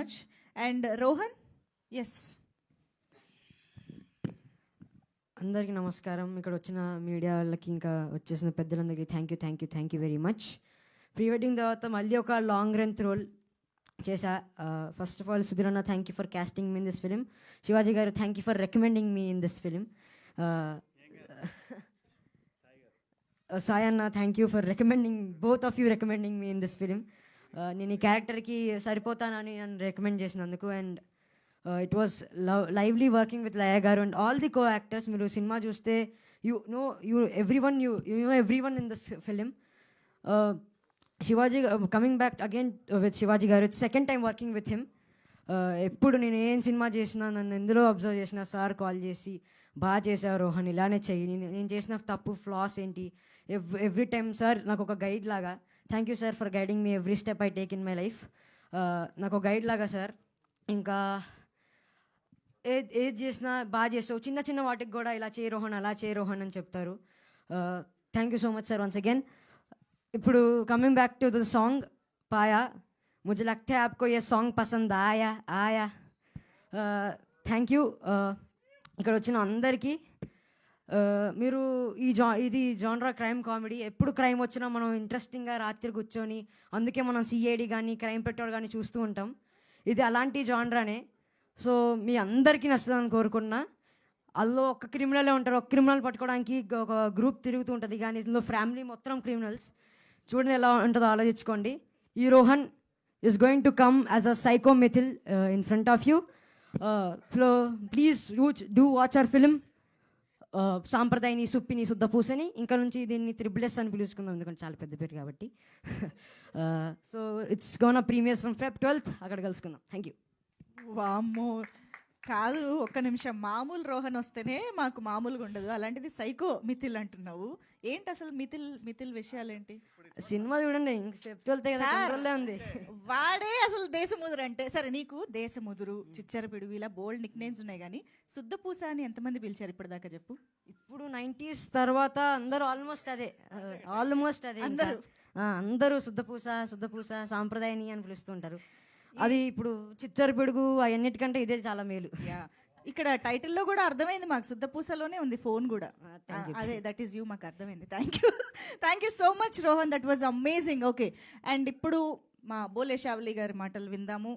Much. And Rohan, yes. అందరికీ నమస్కారం. ఇక్కడ వచ్చిన మీడియా వాళ్ళకి ఇంకా వచ్చేసిన పెద్దలందరికీ thank you very much. Pre wedding తర్వాత మళ్ళీ ఒక లాంగ్ లెంత్ రోల్ చేశా. ఫస్ట్ ఆఫ్ ఆల్ సుధీర్ అన్న, thank you for casting me in this film. Shivaji గారు, thank you for recommending me in this film. Sai అన్న, thank you for recommending, both of you recommending me in this film. నేను ఈ క్యారెక్టర్కి సరిపోతానని నన్ను recommend చేసినందుకు. And it was lively working with Laya గారు and all the co actors. మీరు cinema చూస్తే you know everyone in this film. Shivaji, coming back again with Shivaji గారు, it's second time working with him. ఎప్పుడు నేను ఏం సినిమా చేసినా, నన్ను ఎందులో అబ్జర్వ్ చేసినా సార్ కాల్ చేసి, బాగా చేసావు రోహన్, ఇలానే చెయ్యి, నేను చేసిన తప్పు ఫ్లాస్ ఏంటి, ఎవ్రీ టైమ్ సార్ నాకు ఒక గైడ్ లాగా. Thank you sir for guiding me every step I take in my life. నాకు ఒక గైడ్ లాగా సార్. ఇంకా ఏది చేసినా బాగా చేస్తావు, చిన్న చిన్న వాటికి కూడా ఇలా చేయి రోహన్, అలా చేయి రోహన్ అని చెప్తారు. Thank you so much sir once again. ఇప్పుడు coming back to the song పాయా, मुझे लगता है आपको ये सॉन्ग पसंद आया. Thank you. ఇక్కడ వచ్చిన అందరికీ, మీరు ఇది జానరా క్రైమ్ కామెడీ. ఎప్పుడు క్రైమ్ వచ్చినా మనం ఇంట్రెస్టింగ్గా రాత్రి కూర్చొని, అందుకే మనం సిఐడి కానీ క్రైమ్ పెట్రోల్ కానీ చూస్తూ ఉంటాం. ఇది అలాంటి జానరానే. సో మీ అందరికీ నచ్చుతుందని కోరుకున్నా. అందులో ఒక క్రిమినలే ఉంటారు, ఒక క్రిమినల్ పట్టుకోవడానికి ఒక గ్రూప్ తిరుగుతూ ఉంటుంది, కానీ ఇందులో ఫ్యామిలీ మొత్తం క్రిమినల్స్. చూడండి ఎలా ఉంటుందో ఆలోచించుకోండి. ఈ Rohan is going to come as a psycho Mithil in front of you. Please do watch our film. సాంప్రదాయని సుప్పిని శుద్ధపూసని. ఇంకా నుంచి దీన్ని త్రిబుల్ ఎస్ అని పిలుచుకుందాం, ఎందుకంటే చాలా పెద్ద పేరు కాబట్టి. So it's gonna premieres from Feb 12th. అక్కడ కలుసుకుందాం. Thank you. వామ్మో, కాదు ఒక్క నిమిషం. మామూలు రోహన్ వస్తేనే మాకు మామూలుగా ఉండదు, అలాంటిది సైకో మిథిల్ అంటున్నావు. ఏంటి అసలు మిథిల్ విషయాలేంటి? సినిమా చూడండి, Feb 12th ఉంది. వాడే అసలు దేశముదురు అంటే. సరే, నీకు దేశముదురు, చిచ్చరపిడుగు ఇలా బోల్డ్ నిక్ నేమ్స్ ఉన్నాయి, కానీ శుద్ధపూస అని ఎంతమంది పిలిచారు ఇప్పటిదాకా చెప్పు? ఇప్పుడు 90s తర్వాత అందరూ ఆల్మోస్ట్ అదే అందరూ శుద్ధపూస సాంప్రదాయని అని పిలుస్తుంటారు. అది ఇప్పుడు చిచ్చర పిడుగు అవన్నిటికంటే ఇదే చాలా మేలు. ఇక్కడ టైటిల్లో కూడా అర్థమైంది మాకు, శుద్ధపూసలోనే ఉంది ఫోన్ కూడా. అదే, దట్ ఈస్ యూ, మాకు అర్థమైంది. Thank you so much Rohan, that was amazing. Okay, and ఇప్పుడు మా బోలే షావ్లీ గారి మాటలు విందాము.